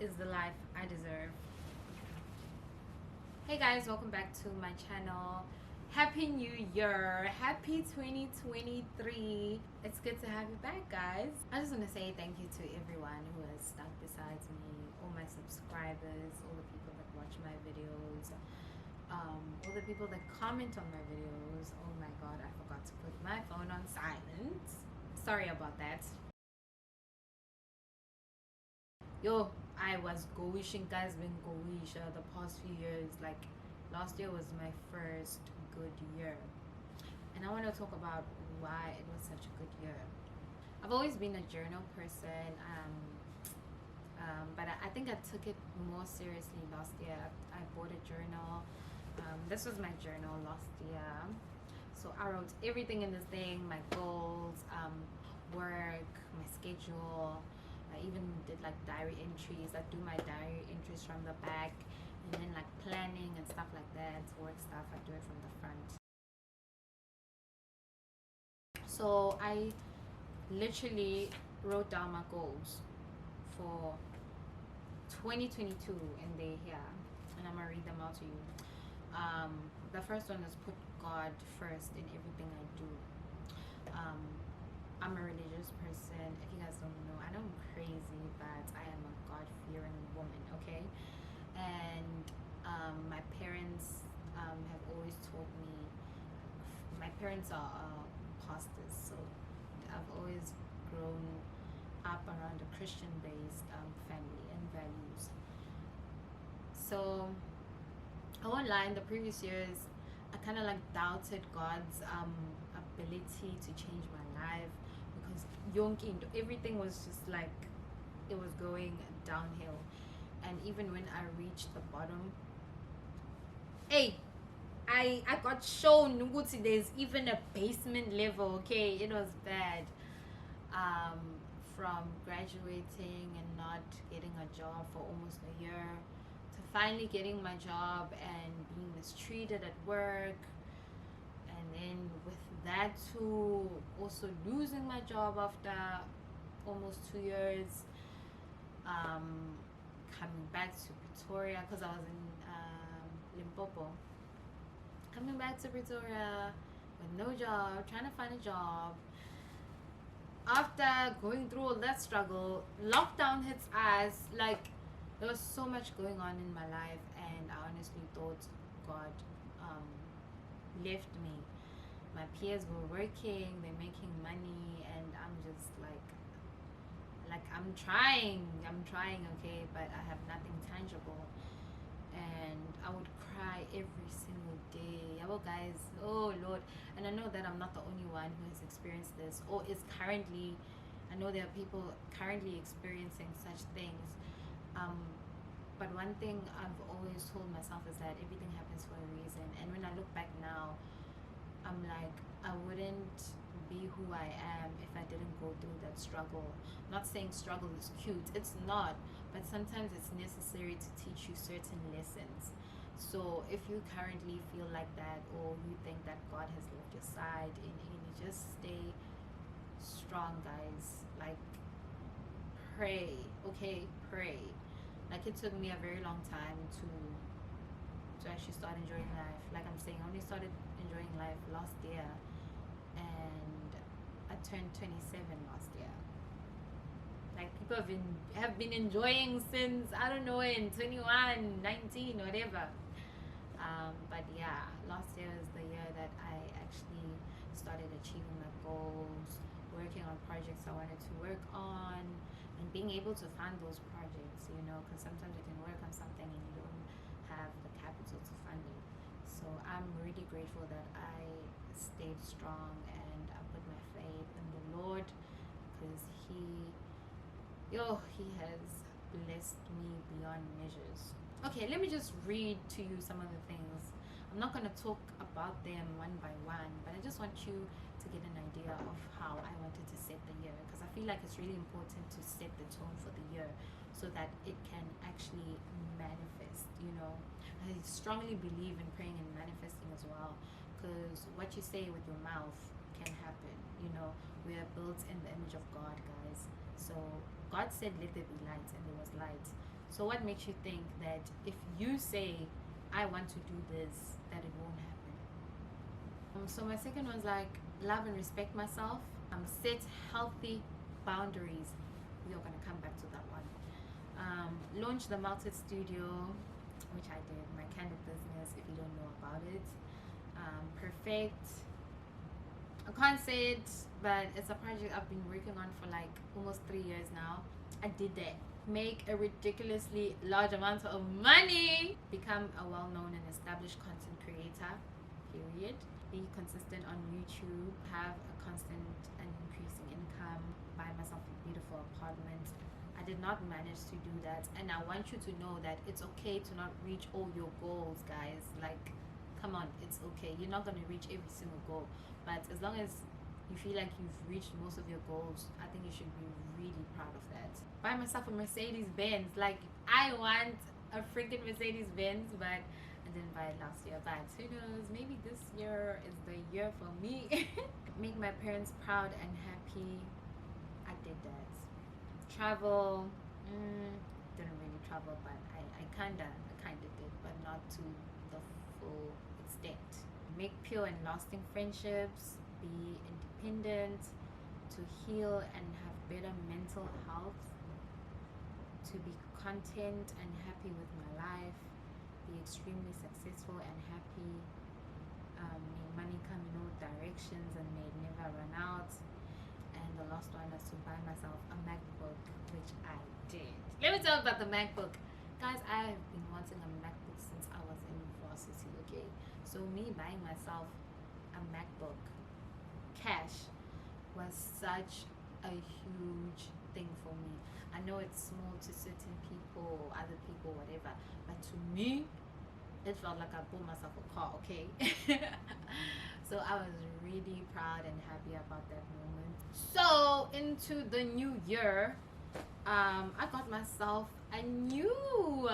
is the life I deserve. Hey guys, welcome back to my channel. Happy New Year! Happy 2023! It's good to have you back, guys. I just want to say thank you to everyone who has stuck besides me, all my subscribers, all the people that watch my videos, all the people that comment on my videos. Oh my god, I forgot to put my phone on silent. Sorry about that. Yo, I was go-wishing, guys, been go-wish the past few years. Like, last year was my first good year. And I want to talk about why it was such a good year. I've always been a journal person, but I think I took it more seriously last year. I bought a journal. This was my journal last year. So I wrote everything in this thing, my goals, work, my schedule. I even did like diary entries. I do my diary entries from the back, and then like planning and stuff like that, work stuff, I do it from the front. So I literally wrote down my goals for 2022, and they're here, and I'm gonna read them out to you. The first one is put God first in everything I do. I'm a religious person. If you guys don't know, I know I'm crazy, but I am a God-fearing woman, okay? And my parents have always taught me, my parents are pastors, so I've always grown up around a Christian-based family and values. So I won't lie, in the previous years, I kind of like doubted God's ability to change my life, because everything was just like, it was going downhill. And even when I reached the bottom, hey, I got shown Nuguti, there's even a basement level. Okay, it was bad. From graduating and not getting a job for almost a year, to finally getting my job and being mistreated at work, and then with that too, also losing my job after almost 2 years, coming back to Pretoria because I was in Limpopo, coming back to Pretoria with no job, trying to find a job. After going through all that struggle, lockdown hits us. Like, there was so much going on in my life, and I honestly thought God left me. My peers were working, they're making money, and I'm just like I'm trying, okay, but I have nothing tangible. And I would cry every single day. Oh guys, oh Lord. And I know that I'm not the only one who has experienced this or is currently, I know there are people currently experiencing such things. But one thing I've always told myself is that everything happens for a reason. And when I look back now, I'm like, I wouldn't be who I am if I didn't go through that struggle. Not saying struggle is cute, it's not, but sometimes it's necessary to teach you certain lessons. So if you currently feel like that, or you think that God has left your side, and just stay strong, guys. Like, pray, okay? Pray. Like, it took me a very long time to actually start enjoying life. Like I'm saying, I only started enjoying life last year, and I turned 27 last year. Like, people have been enjoying since, I don't know, in 21, 19, whatever. But yeah, last year is the year that I actually started achieving my goals, working on projects I wanted to work on, and being able to fund those projects, because sometimes you can work on something and you don't have the capital to fund it. So I'm really grateful that I stayed strong and I put my faith in the Lord, because he has blessed me beyond measures. Okay, let me just read to you some of the things. I'm not going to talk about them one by one, but I just want you to get an idea of how I wanted to set the year, because I feel like it's really important to set the tone for the year so that it can actually manifest. I strongly believe in praying and manifesting as well, because what you say with your mouth can happen. We are built in the image of God, guys. So God said let there be light, and there was light. So what makes you think that if you say I want to do this, that it won't happen? So my second one's like love and respect myself. Set healthy boundaries. We are gonna come back to that one. Launch the Melted Studio, which I did, my candle business. If you don't know about it, perfect. I can't say it, but it's a project I've been working on for like almost 3 years now. I did that. Make a ridiculously large amount of money. Become a well-known and established content creator. Period. Be consistent on YouTube. Have a constant and increasing income. Buy myself a beautiful apartment. I did not manage to do that, and I want you to know that it's okay to not reach all your goals, guys. Like, come on, it's okay. You're not going to reach every single goal, but as long as you feel like you've reached most of your goals, I think you should be really proud of that. Buy myself a Mercedes Benz. Like, I want a freaking Mercedes Benz, but I didn't buy it last year. But who knows, maybe this year is the year for me. Make my parents proud and happy. I did that. Travel, didn't really travel, but I kinda did, but not to the full extent. Make pure and lasting friendships. Be independent. To heal and have better mental health. To be content and happy with my life. Be extremely successful and happy. May money come in all directions and may it never run out. And the last one is to buy myself a MacBook, which I did. Let me talk about the MacBook. Guys, I have been wanting a MacBook since I was in university, okay? So me buying myself a MacBook cash was such a huge thing for me. I know it's small to certain people, other people, whatever, but to me, it felt like I bought myself a car, okay? So I was really proud and happy about that moment. So into the new year, I got myself a new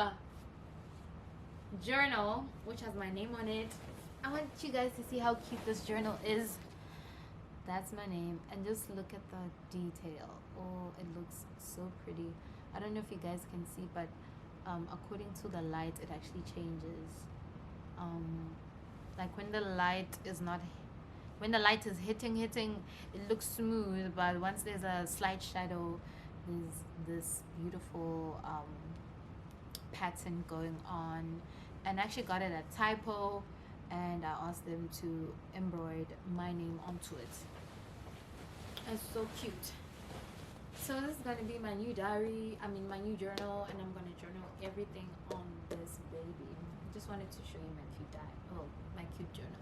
journal which has my name on it. I want you guys to see how cute this journal is. That's my name, and just look at the detail. Oh, it looks so pretty. I don't know if you guys can see, but according to the light, it actually changes. Like when the light is hitting, it looks smooth, but once there's a slight shadow, there's this beautiful pattern going on. And I actually got it at Typo, and I asked them to embroider my name onto it. It's so cute. So this is gonna be my new diary, my new journal, and I'm gonna journal everything on this baby. I just wanted to show you my cute my cute journal.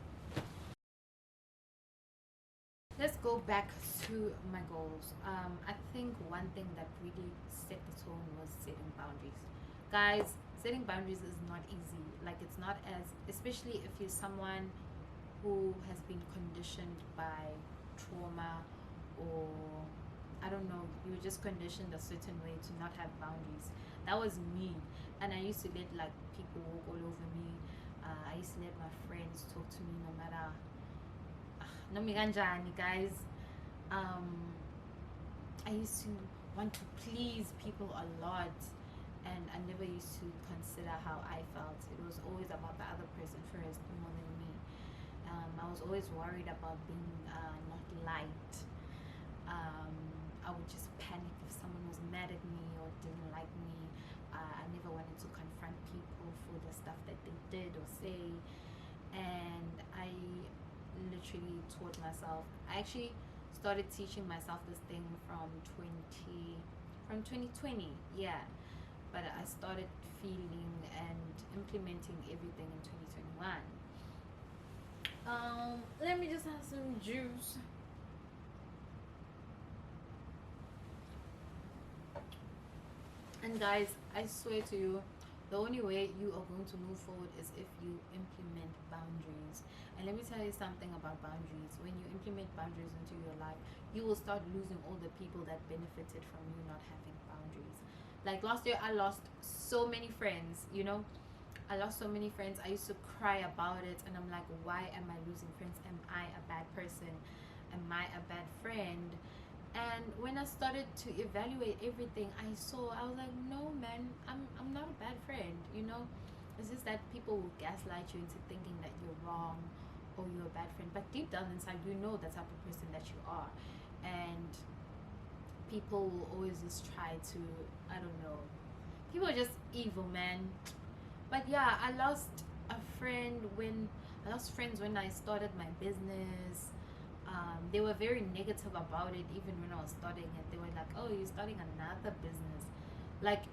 Let's go back to my goals. I think one thing that really set the tone was setting boundaries. Guys, setting boundaries is not easy. Like, it's not especially if you're someone who has been conditioned by trauma, or I don't know, you were just conditioned a certain way to not have boundaries. That was me, and I used to let like people walk all over me. I used to let my friends talk to me no matter guys. I used to want to please people a lot, and I never used to consider how I felt. It was always about the other person first, more than me. I was always worried about being not liked. I would just panic if someone was mad at me or didn't like me. I never wanted to confront people for the stuff that they did or say, and I literally taught myself. I actually started teaching myself this thing from 2020, yeah, but I started feeling and implementing everything in 2021. Let me just have some juice. And guys, I swear to you, the only way you are going to move forward is if you implement boundaries. And let me tell you something about boundaries. When you implement boundaries into your life, you will start losing all the people that benefited from you not having boundaries. Like last year, I lost so many friends, I lost so many friends. I used to cry about it, and I'm like, why am I losing friends? Am I a bad person? Am I a bad friend? And when I started to evaluate everything I saw, I was like, no, man, I'm not a bad friend, you know? It's just that people will gaslight you into thinking that you're wrong or you're a bad friend. But deep down inside, you know the type of person that you are. And people will always just try to, I don't know, people are just evil, man. But yeah, I lost friends when I started my business. They were very negative about it even when I was starting it. They were like, oh, you're starting another business, like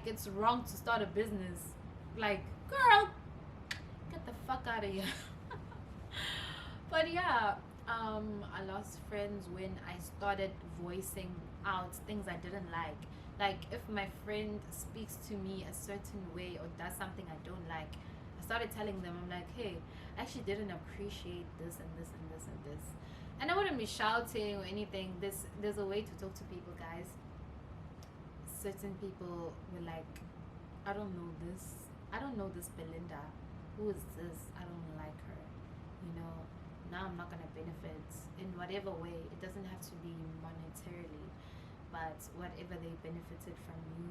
it's wrong to start a business. Like, girl, get the fuck out of here. But yeah, I lost friends when I started voicing out things I didn't like. Like, if my friend speaks to me a certain way or does something I don't like, I started telling them, I'm like, hey, I actually didn't appreciate this and this and this and this. And I wouldn't be shouting or anything. There's a way to talk to people, guys. Certain people were like, I don't know this. I don't know this Belinda. Who is this? I don't like her. You know, now I'm not gonna benefit in whatever way. It doesn't have to be monetarily, but whatever they benefited from you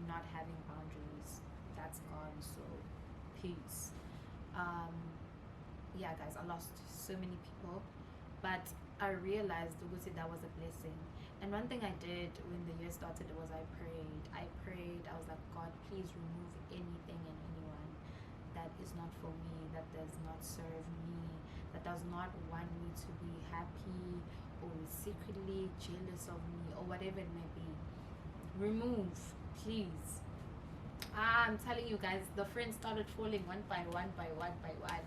not having boundaries, that's gone. So peace. um yeah, guys, I lost so many people, but I realized that was a blessing. And one thing I did when the year started was I prayed. I was like, God, please remove anything and anyone that is not for me, that does not serve me, that does not want me to be happy or is secretly jealous of me or whatever it may be. Remove, please. I'm telling you guys, the friends started falling one by one by one by one.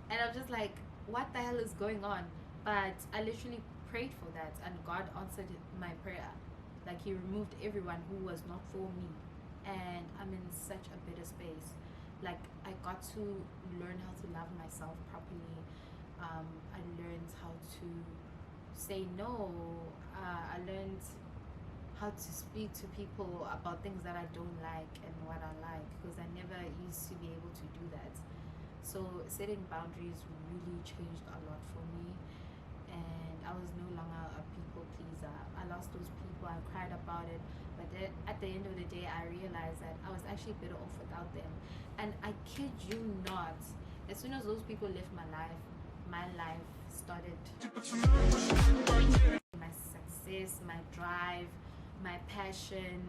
And I'm just like, what the hell is going on? But I literally prayed for that, and God answered my prayer. Like, He removed everyone who was not for me. And I'm in such a better space. Like, I got to learn how to love myself properly. I learned how to say no. I learned how to speak to people about things that I don't like and what I like, because I never used to be able to do that. So setting boundaries really changed a lot for me, and I was no longer a people pleaser. I lost those people, I cried about it, but then at the end of the day, I realized that I was actually better off without them. And I kid you not, as soon as those people left my life started. My success, my drive, my passion,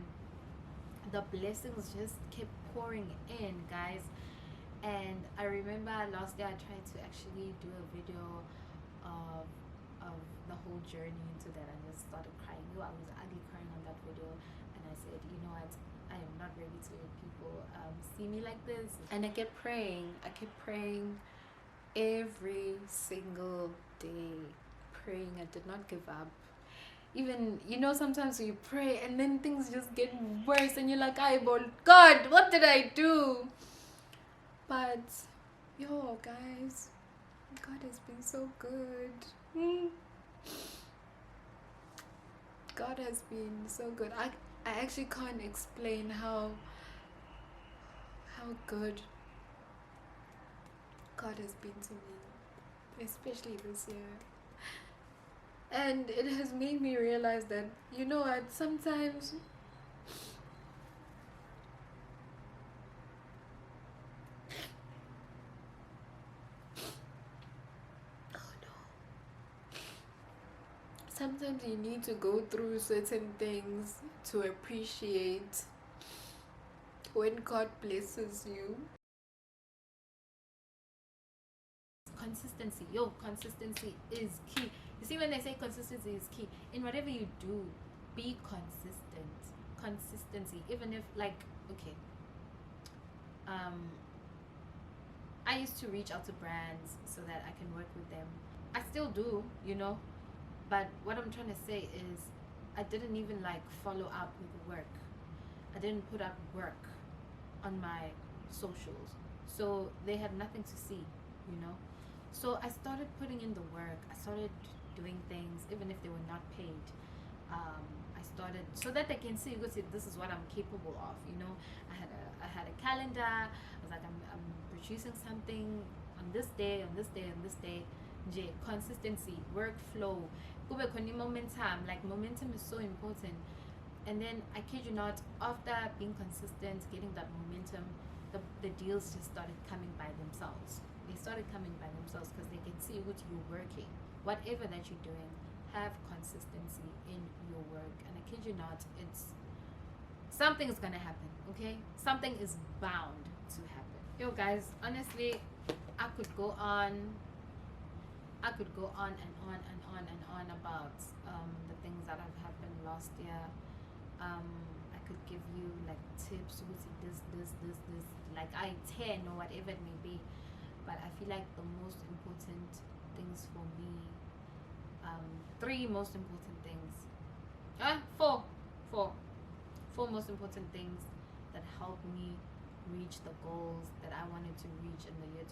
the blessings just kept pouring in, guys. And I remember last year I tried to actually do a video of the whole journey into that. I just started crying. I was ugly crying on that video, and I said, you know what, I am not ready to let people see me like this. And I kept praying. Every single day, praying. I did not give up. Even, you know, sometimes you pray and then things just get worse and you're like, eyeball, God, what did I do? But yo, guys, God has been so good. God has been so good. I actually can't explain how good God has been to me, especially this year. And it has made me realize that, you know what, sometimes sometimes you need to go through certain things to appreciate when God blesses you. Consistency, consistency is key. You see, when they say consistency is key in whatever you do, be consistent. Consistency, even if, like, okay, I used to reach out to brands so that I can work with them. I still do, you know, but what I'm trying to say is I didn't even like follow up with work. I didn't put up work on my socials, so they had nothing to see, you know. So I started putting in the work. I started doing things even if they were not paid. I started so that they can see, this is what I'm capable of, you know. I had a calendar. I was like, I'm producing something on this day, on this day, on this day. Consistency, workflow, kube khona momentum. Like momentum is so important. And then I kid you not, after being consistent, getting that momentum, the deals just started coming by themselves. They started coming by themselves because they can see what you're working. Whatever that you're doing, have consistency in your work. And I kid you not, it's something is gonna happen. Okay, something is bound to happen. Yo guys, honestly, I could go on and on and on and on about the things that have happened last year. I could give you like tips with this, like I 10 or whatever it may be. But I feel like the most important things for me, three most important things, four most important things that helped me reach the goals that I wanted to reach in the year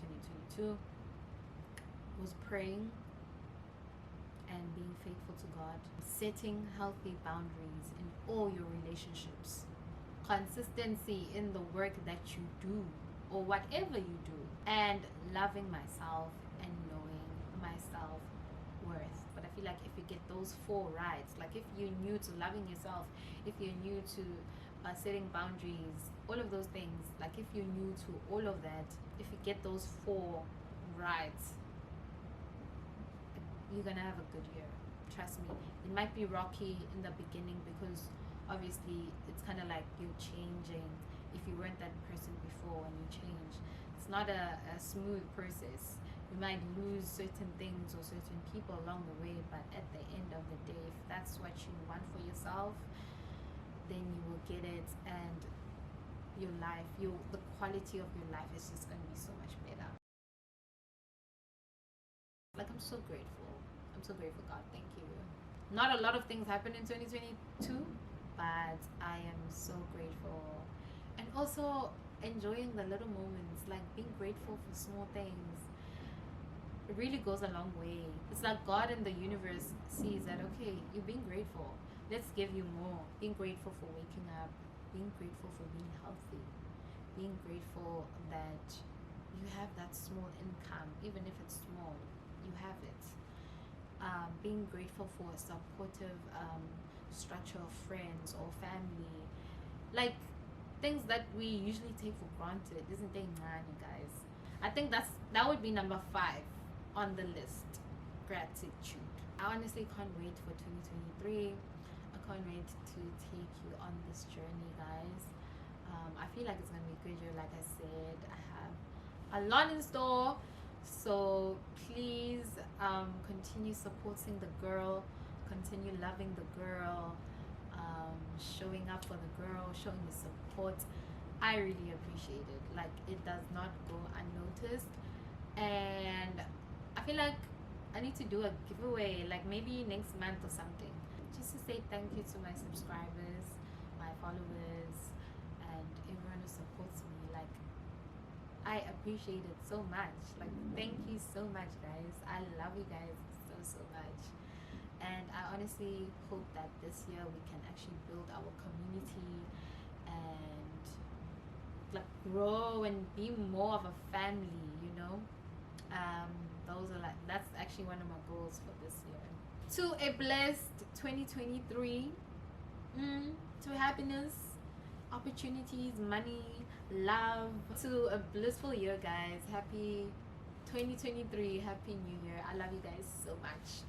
2022 was praying and being faithful to God, setting healthy boundaries in all your relationships, consistency in the work that you do or whatever you do, and loving myself and knowing my self-worth. But I feel like if you get those four right, like if you're new to loving yourself, if you're new to setting boundaries, all of those things, like if you're new to all of that, if you get those four right, you're gonna have a good year. Trust me. It might be rocky in the beginning because obviously it's kind of like you're changing. If you weren't that person before and you change, it's not a smooth process. You might lose certain things or certain people along the way, but at the end of the day, if that's what you want for yourself, then you will get it, and your life, the quality of your life is just going to be so much better. Like, I'm so grateful. I'm so grateful, God. Thank you. Not a lot of things happened in 2022, but I am so grateful. And also enjoying the little moments, like being grateful for small things. It really goes a long way. It's like God and the universe sees that, okay, you're being grateful. Let's give you more. Being grateful for waking up. Being grateful for being healthy. Being grateful that you have that small income, even if it's small, you have it. Being grateful for a supportive structure of friends or family, like things that we usually take for granted, isn't it, man, you guys? I think that would be number 5 on the list. Gratitude. I honestly can't wait for 2023. I can't wait to take you on this journey, guys. I feel like it's gonna be a good year. Like I said, I have a lot in store, so please continue supporting the girl, continue loving the girl, showing up for the girl, showing the support. I really appreciate it. Like, it does not go unnoticed, and I feel like I need to do a giveaway, like maybe next month or something, just to say thank you to my subscribers, my followers, and everyone who supports me. Like, I appreciate it so much. Like, thank you so much, guys. I love you guys so much. And I honestly hope that this year we can actually build our community and like grow and be more of a family, you know. That's actually one of my goals for this year. To a blessed 2023, to happiness, opportunities, money, love, to a blissful year, guys. Happy 2023, happy new year. I love you guys so much.